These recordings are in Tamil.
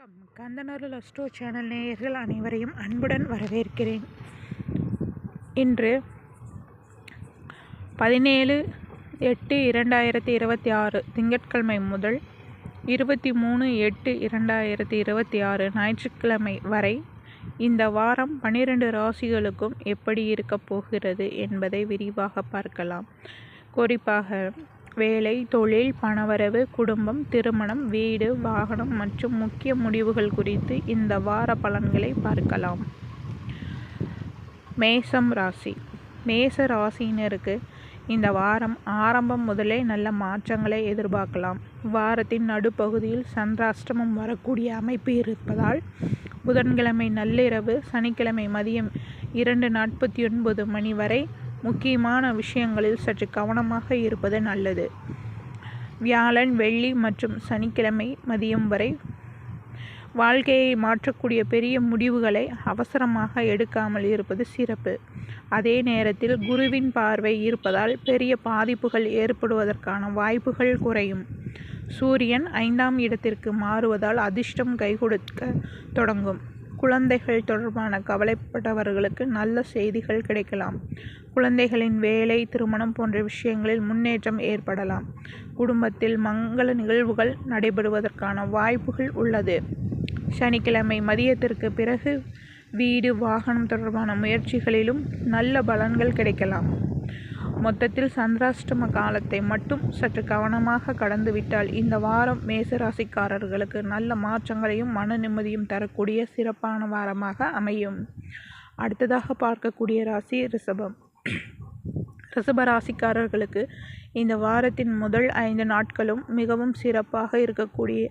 வணக்கம். கந்தனருள் அஸ்ட்ரோ சேனல் நேயர்கள் அனைவரையும் அன்புடன் வரவேற்கிறேன். இன்று 17/8/2026 திங்கட்கிழமை முதல் 23/8/2026 ஞாயிற்றுக்கிழமை வரை இந்த வாரம் 12 ராசிகளுக்கும் எப்படி இருக்கப் போகிறது என்பதை விரிவாக பார்க்கலாம். குறிப்பாக வேலை, தொழில், பணவரவு, குடும்பம், திருமணம், வீடு, வாகனம் மற்றும் முக்கிய முடிவுகள் குறித்து இந்த வார பலன்களை பார்க்கலாம். மேசம் ராசி. மேச ராசியினருக்கு இந்த வாரம் ஆரம்பம் முதலே நல்ல மாற்றங்களை எதிர்பார்க்கலாம். வாரத்தின் நடுப்பகுதியில் சந்திராஷ்டமம் வரக்கூடிய அமைப்பு இருப்பதால் புதன்கிழமை நள்ளிரவு, சனிக்கிழமை மதியம் 2:49 மணி வரை முக்கியமான விஷயங்களில் சற்று கவனமாக இருப்பது நல்லது. வியாழன், வெள்ளி மற்றும் சனிக்கிழமை மதியம் வரை வாழ்க்கையை மாற்றக்கூடிய பெரிய முடிவுகளை அவசரமாக எடுக்காமல் இருப்பது சிறப்பு. அதே நேரத்தில் குருவின் பார்வை இருப்பதால் பெரிய பாதிப்புகள் ஏற்படுவதற்கான வாய்ப்புகள் குறையும். சூரியன் 5ஆம் இடத்திற்கு மாறுவதால் அதிர்ஷ்டம் கைகொடுக்க தொடங்கும். குழந்தைகள் தொடர்பான கவலைப்பட்டவர்களுக்கு நல்ல செய்திகள் கிடைக்கலாம். குழந்தைகளின் வேலை, திருமணம் போன்ற விஷயங்களில் முன்னேற்றம் ஏற்படலாம். குடும்பத்தில் மங்கள நிகழ்வுகள் நடைபெறுவதற்கான வாய்ப்புகள் உள்ளது. சனிக்கிழமை மதியத்திற்கு பிறகு வீடு, வாகனம் தொடர்பான முயற்சிகளிலும் நல்ல பலன்கள் கிடைக்கலாம். மொத்தத்தில் சந்திராஷ்டம காலத்தை மட்டும் சற்று கவனமாக கடந்துவிட்டால் இந்த வாரம் மேசராசிக்காரர்களுக்கு நல்ல மாற்றங்களையும் மன நிம்மதியும் தரக்கூடிய சிறப்பான வாரமாக அமையும். அடுத்ததாக பார்க்கக்கூடிய ராசி ரிஷபம். ரிஷப ராசிக்காரர்களுக்கு இந்த வாரத்தின் முதல் 5 நாட்களும் மிகவும் சிறப்பாக இருக்கக்கூடிய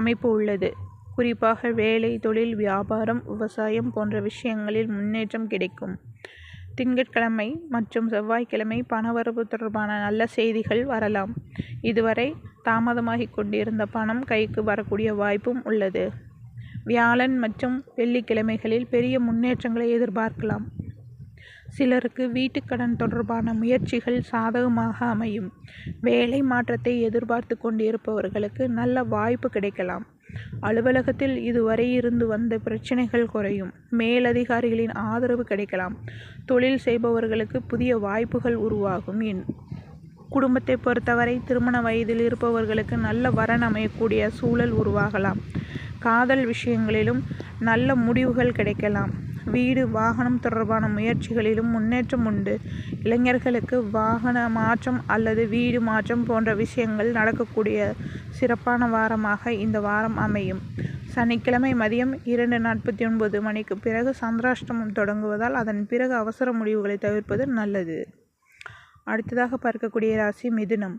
அமைப்பு உள்ளது. குறிப்பாக வேலை, தொழில், வியாபாரம், விவசாயம் போன்ற விஷயங்களில் முன்னேற்றம் கிடைக்கும். திங்கட்கிழமை மற்றும் செவ்வாய்க்கிழமை பணவரவு தொடர்பான நல்ல செய்திகள் வரலாம். இதுவரை தாமதமாகிக் கொண்டிருந்த பணம் கைக்கு வரக்கூடிய வாய்ப்பும் உள்ளது. வியாழன் மற்றும் வெள்ளிக்கிழமைகளில் பெரிய முன்னேற்றங்களை எதிர்பார்க்கலாம். சிலருக்கு வீட்டுக்கடன் தொடர்பான முயற்சிகள் சாதகமாக அமையும். வேலை மாற்றத்தை எதிர்பார்த்து கொண்டிருப்பவர்களுக்கு நல்ல வாய்ப்பு கிடைக்கலாம். அலுவலகத்தில் இதுவரை இருந்து வந்த பிரச்சனைகள் குறையும். மேலதிகாரிகளின் ஆதரவு கிடைக்கலாம். தொழில் செய்பவர்களுக்கு புதிய வாய்ப்புகள் உருவாகும். குடும்பத்தை பொறுத்தவரை திருமண வயதில் இருப்பவர்களுக்கு நல்ல வரன் அமையக்கூடிய சூழல் உருவாகலாம். காதல் விஷயங்களிலும் நல்ல முடிவுகள் கிடைக்கலாம். வீடு, வாகனம் தொடர்பான முயற்சிகளிலும் முன்னேற்றம் உண்டு. இளைஞர்களுக்கு வாகன மாற்றம் அல்லது வீடு மாற்றம் போன்ற விஷயங்கள் நடக்கக்கூடிய சிறப்பான வாரமாக இந்த வாரம் அமையும். சனிக்கிழமை மதியம் 2:49 மணிக்கு பிறகு சந்திராஷ்டமம் தொடங்குவதால் அதன் பிறகு அவசர முடிவுகளை தவிர்ப்பது நல்லது. அடுத்ததாக பார்க்கக்கூடிய ராசி மிதுனம்.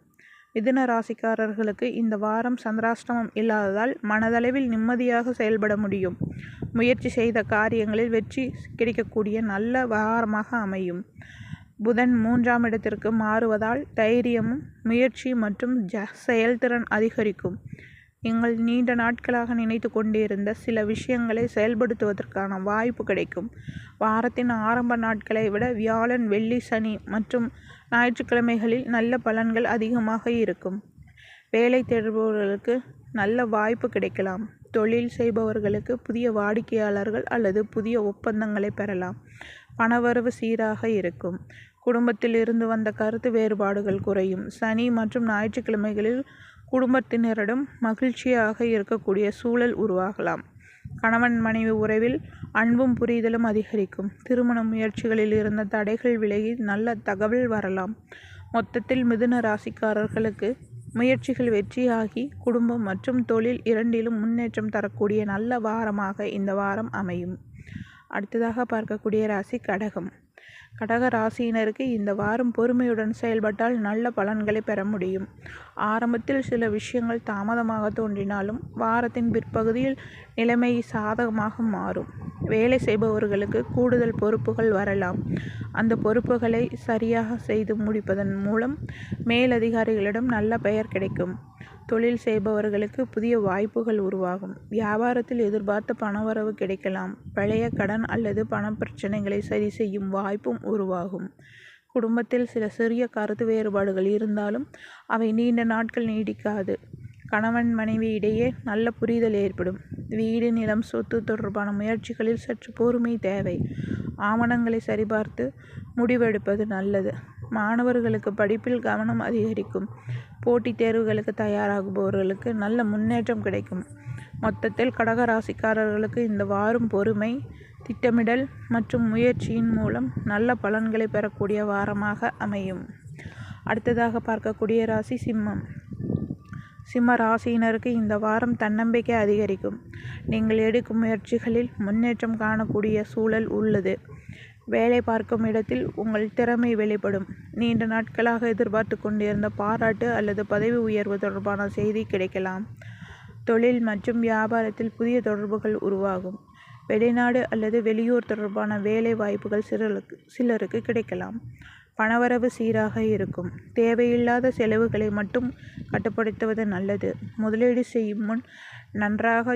மிதுன ராசிக்காரர்களுக்கு இந்த வாரம் சந்திராஷ்டமம் இல்லாததால் மனதளவில் நிம்மதியாக செயல்பட முடியும். முயற்சி செய்த காரியங்களில் வெற்றி கிடைக்கக்கூடிய நல்ல வாரமாக அமையும். புதன் 3ஆம் இடத்திற்கு மாறுவதால் தைரியமும் முயற்சி மற்றும் செயல்திறன் அதிகரிக்கும். நீங்கள் நீண்ட நாட்களாக நினைத்து கொண்டிருந்த சில விஷயங்களை செயல்படுத்துவதற்கான வாய்ப்பு கிடைக்கும். வாரத்தின் ஆரம்ப நாட்களை விட வியாழன், வெள்ளி, சனி மற்றும் ஞாயிற்றுக்கிழமைகளில் நல்ல பலன்கள் அதிகமாக இருக்கும். வேலை தேடுபவர்களுக்கு நல்ல வாய்ப்பு கிடைக்கலாம். தொழில் செய்பவர்களுக்கு புதிய வாடிக்கையாளர்கள் அல்லது புதிய ஒப்பந்தங்களை பெறலாம். பணவரவு சீராக இருக்கும். குடும்பத்தில் இருந்து வந்த கருத்து வேறுபாடுகள் குறையும். சனி மற்றும் ஞாயிற்றுக்கிழமைகளில் குடும்பத்தினரிடம் மகிழ்ச்சியாக இருக்கக்கூடிய சூழல் உருவாகலாம். கணவன் மனைவி உறவில் அன்பும் புரிதலும் அதிகரிக்கும். திருமண முயற்சிகளில் இருந்த தடைகள் விலகி நல்ல தகவல் வரலாம். மொத்தத்தில் மிதுன ராசிக்காரர்களுக்கு முயற்சிகள் வெற்றியாகி குடும்பம் மற்றும் தொழில் இரண்டிலும் முன்னேற்றம் தரக்கூடிய நல்ல வாரமாக இந்த வாரம் அமையும். அடுத்ததாக பார்க்கக்கூடிய ராசி கடகம். கடக ராசியினருக்கு இந்த வாரம் பொறுமையுடன் செயல்பட்டால் நல்ல பலன்களை பெற முடியும். ஆரம்பத்தில் சில விஷயங்கள் தாமதமாக தோன்றினாலும் வாரத்தின் பிற்பகுதியில் நிலைமை சாதகமாக மாறும். வேலை செய்பவர்களுக்கு கூடுதல் பொறுப்புகள் வரலாம். அந்த பொறுப்புகளை சரியாக செய்து முடிப்பதன் மூலம் மேலதிகாரிகளிடம் நல்ல பெயர் கிடைக்கும். தொழில் செய்பவர்களுக்கு புதிய வாய்ப்புகள் உருவாகும். வியாபாரத்தில் எதிர்பார்த்த பணவரவு கிடைக்கலாம். பழைய கடன் அல்லது பண பிரச்சனைகளை சரி செய்யும் வாய்ப்பும் உருவாகும். குடும்பத்தில் சில சிறிய கருத்து வேறுபாடுகள் இருந்தாலும் அவை நீண்ட நாட்கள் நீடிக்காது. கணவன் மனைவி இடையே நல்ல புரிதல் ஏற்படும். வீடு, நிலம், சொத்து தொடர்பான முயற்சிகளில் சற்று பொறுமை தேவை. ஆவணங்களை சரிபார்த்து முடிவெடுப்பது நல்லது. மாணவர்களுக்கு படிப்பில் கவனம் அதிகரிக்கும். போட்டித் தேர்வுகளுக்கு தயாராகுபவர்களுக்கு நல்ல முன்னேற்றம் கிடைக்கும். மொத்தத்தில் கடகராசிக்காரர்களுக்கு இந்த வாரம் பொறுமை, திட்டமிடல் மற்றும் முயற்சியின் மூலம் நல்ல பலன்களை பெறக்கூடிய வாரமாக அமையும். அடுத்ததாக பார்க்கக்கூடிய ராசி சிம்மம். சிம்ம ராசியினருக்கு இந்த வாரம் தன்னம்பிக்கை அதிகரிக்கும். நீங்கள் எடுக்கும் முயற்சிகளில் முன்னேற்றம் காணக்கூடிய சூழல் உள்ளது. வேலை பார்க்கும் இடத்தில் உங்கள் திறமை வெளிப்படும். நீண்ட நாட்களாக எதிர்பார்த்து கொண்டிருந்த பாராட்டு அல்லது பதவி உயர்வு தொடர்பான செய்தி கிடைக்கலாம். தொழில் மற்றும் வியாபாரத்தில் புதிய தொடர்புகள் உருவாகும். வெளிநாடு அல்லது வெளியூர் தொடர்பான வேலை வாய்ப்புகள் சிலருக்கு கிடைக்கலாம். பணவரவு சீராக இருக்கும். தேவையில்லாத செலவுகளை மட்டும் கட்டுப்படுத்துவது நல்லது. முதலீடு செய்யும் முன் நன்றாக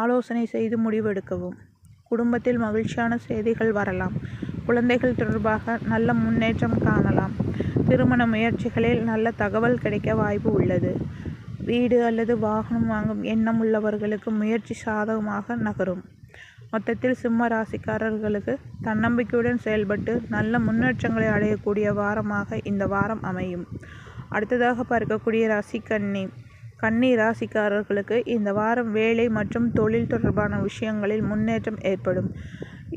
ஆலோசனை செய்து முடிவெடுக்கவும். குடும்பத்தில் மகிழ்ச்சியான செய்திகள் வரலாம். குழந்தைகள் தொடர்பாக நல்ல முன்னேற்றம் காணலாம். திருமண முயற்சிகளில் நல்ல தகவல் கிடைக்க வாய்ப்பு உள்ளது. வீடு அல்லது வாகனம் வாங்கும் எண்ணம் உள்ளவர்களுக்கு முயற்சி சாதகமாக நகரும். மொத்தத்தில் சிம்ம ராசிக்காரர்களுக்கு தன்னம்பிக்கையுடன் செயல்பட்டு நல்ல முன்னேற்றங்களை அடையக்கூடிய வாரமாக இந்த வாரம் அமையும். அடுத்ததாக பார்க்கக்கூடிய ராசி கன்னி. கன்னி ராசிக்காரர்களுக்கு இந்த வாரம் வேலை மற்றும் தொழில் தொடர்பான விஷயங்களில் முன்னேற்றம் ஏற்படும்.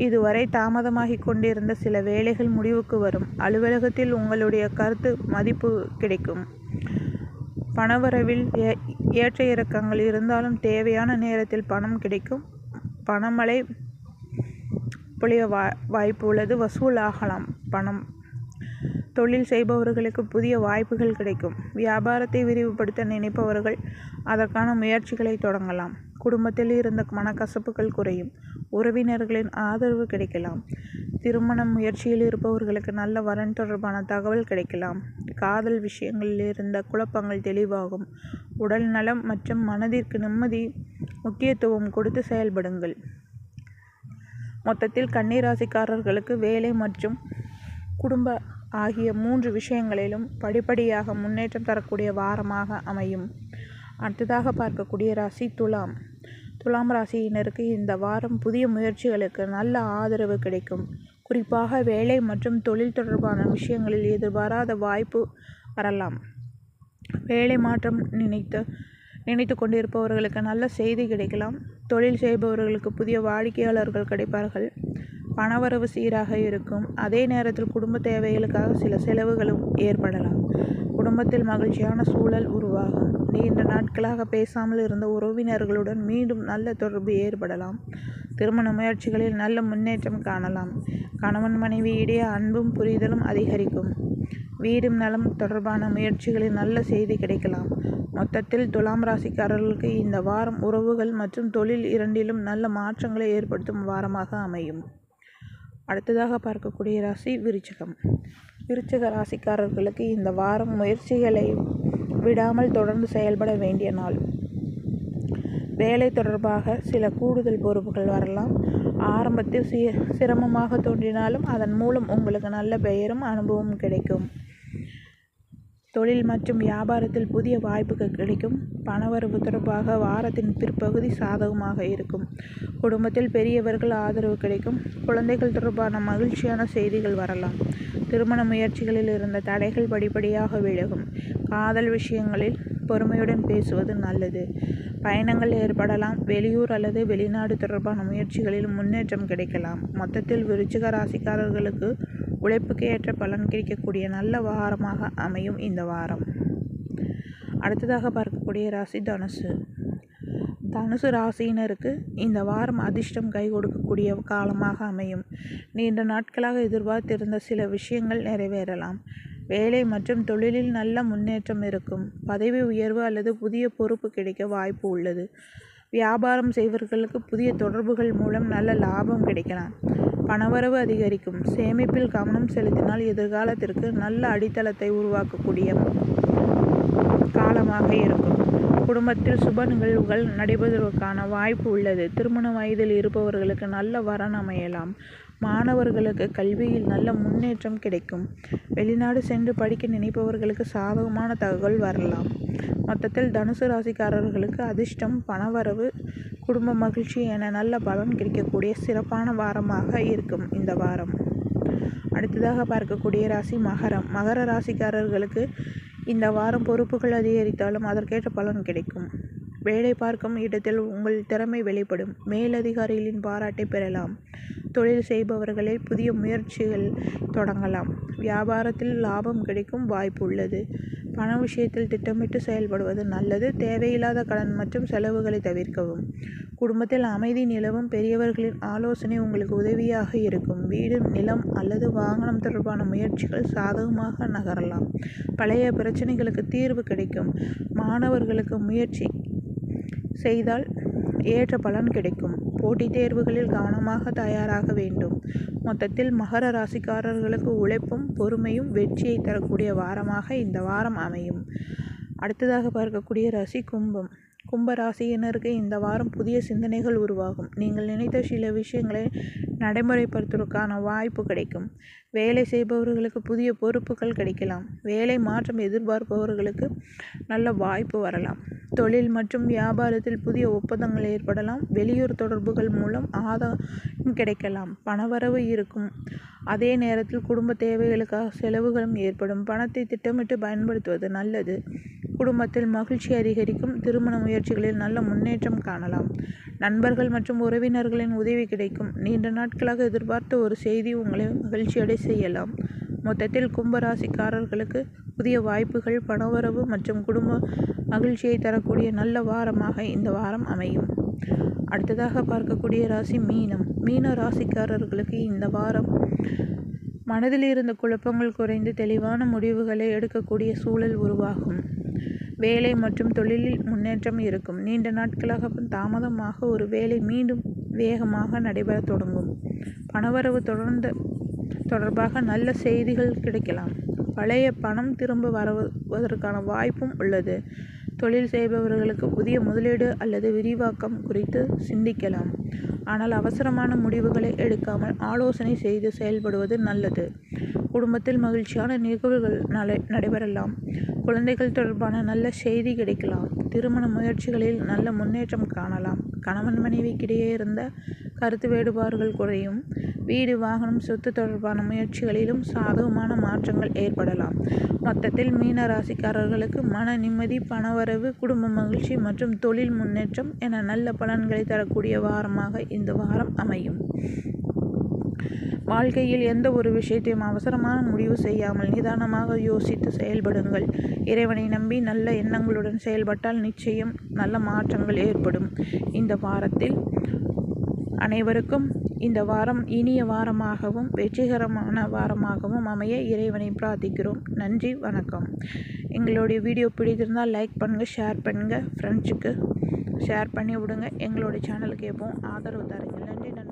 இதுவரை தாமதமாகிக் கொண்டிருந்த சில வேலைகள் முடிவுக்கு வரும். அலுவலகத்தில் உங்களுடைய கருத்து மதிப்பு கிடைக்கும். பணவரவில் ஏற்ற இறக்கங்கள் இருந்தாலும் தேவையான நேரத்தில் பணம் கிடைக்கும். பணமழை பொழிய வாய்ப்பு உள்ளது. வசூலாகலாம் பணம். தொழில் செய்பவர்களுக்கு புதிய வாய்ப்புகள் கிடைக்கும். வியாபாரத்தை விரிவுபடுத்த நினைப்பவர்கள் அதற்கான முயற்சிகளை தொடங்கலாம். குடும்பத்தில் இருந்த மனக்கசப்புகள் குறையும். உறவினர்களின் ஆதரவு கிடைக்கலாம். திருமண முயற்சியில் இருப்பவர்களுக்கு நல்ல வரன் தொடர்பான தகவல் கிடைக்கலாம். காதல் விஷயங்களில் இருந்த குழப்பங்கள் தெளிவாகும். உடல் நலம் மற்றும் மனதிற்கு நிம்மதி முக்கியத்துவம் கொடுத்து செயல்படுங்கள். மொத்தத்தில் கன்னிராசிக்காரர்களுக்கு வேலை மற்றும் குடும்ப ஆகிய 3 விஷயங்களிலும் படிப்படியாக முன்னேற்றம் தரக்கூடிய வாரமாக அமையும். அடுத்ததாக பார்க்கக்கூடிய ராசி துலாம். துலாம் ராசியினருக்கு இந்த வாரம் புதிய முயற்சிகளுக்கு நல்ல ஆதரவு கிடைக்கும். குறிப்பாக வேலை மற்றும் தொழில் தொடர்பான விஷயங்களில் எதிர்பாராத வாய்ப்பு வரலாம். வேலை மாற்றம் நினைத்து கொண்டிருப்பவர்களுக்கு நல்ல செய்தி கிடைக்கலாம். தொழில் செய்பவர்களுக்கு புதிய வாடிக்கையாளர்கள் கிடைப்பார்கள். பணவரவு சீராக இருக்கும். அதே நேரத்தில் குடும்ப தேவைகளுக்காக சில செலவுகளும் ஏற்படலாம். குடும்பத்தில் மகிழ்ச்சியான சூழல் உருவாகும். நீண்ட நாட்களாக பேசாமல் இருந்த உறவினர்களுடன் மீண்டும் நல்ல தொடர்பு ஏற்படலாம். திருமண முயற்சிகளில் நல்ல முன்னேற்றம் காணலாம். கணவன் மனைவி இடையே அன்பும் புரிதலும் அதிகரிக்கும். வீடு நலம் தொடர்பான முயற்சிகளில் நல்ல செய்தி கிடைக்கலாம். மொத்தத்தில் துலாம் ராசிக்காரர்களுக்கு இந்த வாரம் உறவுகள் மற்றும் தொழில் இரண்டிலும் நல்ல மாற்றங்களை ஏற்படுத்தும் வாரமாக அமையும். அடுத்ததாக பார்க்கக்கூடிய ராசி விருச்சிகம். விருச்சிக ராசிக்காரர்களுக்கு இந்த வாரம் முயற்சிகளை விடாமல் தொடர்ந்து செயல்பட வேண்டிய நாள். வேலை தொடர்பாக சில கூடுதல் பொறுப்புகள் வரலாம். ஆரம்பத்தில் சிரமமாக தோன்றினாலும் அதன் மூலம் உங்களுக்கு நல்ல பெயரும் அனுபவமும் கிடைக்கும். தொழில் மற்றும் வியாபாரத்தில் புதிய வாய்ப்புகள் கிடைக்கும். பணவரவு தொடர்பாக வாரத்தின் பிற்பகுதி சாதகமாக இருக்கும். குடும்பத்தில் பெரியவர்கள் ஆதரவு கிடைக்கும். குழந்தைகள் தொடர்பான மகிழ்ச்சியான செய்திகள் வரலாம். திருமண முயற்சிகளில் இருந்த தடைகள் படிப்படியாக விலகும். காதல் விஷயங்களில் பொறுமையுடன் பேசுவது நல்லது. பயணங்கள் ஏற்படலாம். வெளியூர் அல்லது வெளிநாடு தொடர்பான முயற்சிகளில் முன்னேற்றம் கிடைக்கலாம். மொத்தத்தில் விருச்சிக ராசிக்காரர்களுக்கு உழைப்புக்கு ஏற்ற பலன் கிடைக்கக்கூடிய நல்ல வாரமாக அமையும் இந்த வாரம். அடுத்ததாக பார்க்கக்கூடிய ராசி தனுசு. தனுசு ராசியினருக்கு இந்த வாரம் அதிர்ஷ்டம் கை கொடுக்கக்கூடிய காலமாக அமையும். நீண்ட நாட்களாக எதிர்பார்த்திருந்த சில விஷயங்கள் நிறைவேறலாம். வேலை மற்றும் தொழிலில் நல்ல முன்னேற்றம் இருக்கும். பதவி உயர்வு அல்லது புதிய பொறுப்பு கிடைக்க வாய்ப்பு உள்ளது. வியாபாரம் செய்வர்களுக்கு புதிய தொடர்புகள் மூலம் நல்ல லாபம் கிடைக்கலாம். பணவரவு அதிகரிக்கும். சேமிப்பில் கவனம் செலுத்தினால் எதிர்காலத்திற்கு நல்ல அடித்தளத்தை உருவாக்கக்கூடிய காலமாக இருக்கும். குடும்பத்தில் சுப நிகழ்வுகள் நடைபெறுவதற்கான வாய்ப்பு உள்ளது. திருமண வயதில் இருப்பவர்களுக்கு நல்ல வரன் அமையலாம். மாணவர்களுக்கு கல்வியில் நல்ல முன்னேற்றம் கிடைக்கும். வெளிநாடு சென்று படிக்க நினைப்பவர்களுக்கு சாதகமான தகவல் வரலாம். மொத்தத்தில் தனுசு ராசிக்காரர்களுக்கு அதிர்ஷ்டம், பணவரவு, குடும்ப மகிழ்ச்சி என நல்ல பலன் கிடைக்கக்கூடிய சிறப்பான வாரமாக இருக்கும் இந்த வாரம். அடுத்ததாக பார்க்கக்கூடிய ராசி மகரம். மகர ராசிக்காரர்களுக்கு இந்த வாரம் பொறுப்புகள் அதிகரித்தாலும் அதற்கேற்ற பலன் கிடைக்கும். வேலை பார்க்கும் இடத்தில் உங்கள் திறமை வெளிப்படும். மேலதிகாரிகளின் பாராட்டை பெறலாம். தொழில் செய்பவர்களை புதிய முயற்சிகள் தொடங்கலாம். வியாபாரத்தில் லாபம் கிடைக்கும் வாய்ப்பு உள்ளது. பண விஷயத்தில் திட்டமிட்டு செயல்படுவது நல்லது. தேவையில்லாத கடன் மற்றும் செலவுகளை தவிர்க்கவும். குடும்பத்தில் அமைதி நிலவும். பெரியவர்களின் ஆலோசனை உங்களுக்கு உதவியாக இருக்கும். வீடு, நிலம் அல்லது வாகனம் தொடர்பான முயற்சிகள் சாதகமாக நகரலாம். பழைய பிரச்சனைகளுக்கு தீர்வு கிடைக்கும். மாணவர்களுக்கு முயற்சி செய்தால் ஏற்ற பலன் கிடைக்கும். போட்டித் தேர்வுகளில் கவனமாக தயாராக வேண்டும். மொத்தத்தில் மகர ராசிக்காரர்களுக்கு உழைப்பும் பொறுமையும் வெற்றியை தரக்கூடிய வாரமாக இந்த வாரம் அமையும். அடுத்ததாக பார்க்கக்கூடிய ராசி கும்பம். கும்ப ராசியினருக்கு இந்த வாரம் புதிய சிந்தனைகள் உருவாகும். நீங்கள் நினைத்த சில விஷயங்களை நடைமுறைப்படுத்துவதற்கான வாய்ப்பு கிடைக்கும். வேலை செய்பவர்களுக்கு புதிய பொறுப்புகள் கிடைக்கலாம். வேலை மாற்றம் எதிர்பார்ப்பவர்களுக்கு நல்ல வாய்ப்பு வரலாம். தொழில் மற்றும் வியாபாரத்தில் புதிய ஒப்பந்தங்கள் ஏற்படலாம். வெளியூர் தொடர்புகள் மூலம் ஆதாயம் கிடைக்கலாம். பணவரவு இருக்கும். அதே நேரத்தில் குடும்ப தேவைகளுக்காக செலவுகளும் ஏற்படும். பணத்தை திட்டமிட்டு பயன்படுத்துவது நல்லது. குடும்பத்தில் மகிழ்ச்சி அதிகரிக்கும். திருமண முயற்சிகளில் நல்ல முன்னேற்றம் காணலாம். நண்பர்கள் மற்றும் உறவினர்களின் உதவி கிடைக்கும். நீண்ட நாட்களாக எதிர்பார்த்த ஒரு செய்தி உங்களை மகிழ்ச்சியடை செய்யலாம். மொத்தத்தில் கும்பராசிக்காரர்களுக்கு புதிய வாய்ப்புகள், பணவரவு மற்றும் குடும்ப மகிழ்ச்சியை தரக்கூடிய நல்ல வாரமாக இந்த வாரம் அமையும். அடுத்ததாக பார்க்கக்கூடிய ராசி மீனம். மீன ராசிக்காரர்களுக்கு இந்த வாரம் மனதில் இருந்த குழப்பங்கள் குறைந்து தெளிவான முடிவுகளை எடுக்கக்கூடிய சூழல் உருவாகும். வேலை மற்றும் தொழிலில் முன்னேற்றம் இருக்கும். நீண்ட நாட்களாக தாமதமாக ஒரு வேலை மீண்டும் வேகமாக நடைபெற தொடங்கும். பணவரவு தொடர்பாக நல்ல செய்திகள் கிடைக்கலாம். பழைய பணம் திரும்ப வருவதற்கான வாய்ப்பும் உள்ளது. தொழில் செய்பவர்களுக்கு புதிய முதலீடு அல்லது விரிவாக்கம் குறித்து சிந்திக்கலாம். ஆனால் அவசரமான முடிவுகளை எடுக்காமல் ஆலோசனை செய்து செயல்படுவது நல்லது. குடும்பத்தில் மகிழ்ச்சியான நிகழ்வுகள் நடைபெறலாம். குழந்தைகள் தொடர்பான நல்ல செய்தி கிடைக்கலாம். திருமண முயற்சிகளில் நல்ல முன்னேற்றம் காணலாம். கணவன் மனைவிக்கிடையே இருந்த கருத்து வேறுபாடுகள் குறையும். வீடு, வாகனம், சொத்து தொடர்பான முயற்சிகளிலும் சாதகமான மாற்றங்கள் ஏற்படலாம். மொத்தத்தில் மீன ராசிக்காரர்களுக்கு மன நிம்மதி, பணவரவு, குடும்ப மகிழ்ச்சி மற்றும் தொழில் முன்னேற்றம் என நல்ல பலன்களை தரக்கூடிய வாரமாக இந்த வாரம் அமையும். வாழ்க்கையில் எந்த ஒரு விஷயத்தையும் அவசரமான முடிவு செய்யாமல் நிதானமாக யோசித்து செயல்படுங்கள். இறைவனை நம்பி நல்ல எண்ணங்களுடன் செயல்பட்டால் நிச்சயம் நல்ல மாற்றங்கள் ஏற்படும். இந்த வாரத்தில் அனைவருக்கும் இந்த வாரம் இனிய வாரமாகவும் வெற்றிகரமான வாரமாகவும் அமைய இறைவனை பிரார்த்திக்கிறோம். நன்றி, வணக்கம். எங்களுடைய வீடியோ பிடித்திருந்தால் லைக் பண்ணுங்கள், ஷேர் பண்ணுங்கள், ஃப்ரெண்ட்ஸுக்கு ஷேர் பண்ணி விடுங்க. எங்களுடைய சேனலுக்கு எப்பவும் ஆதரவு தருங்க. நன்றி.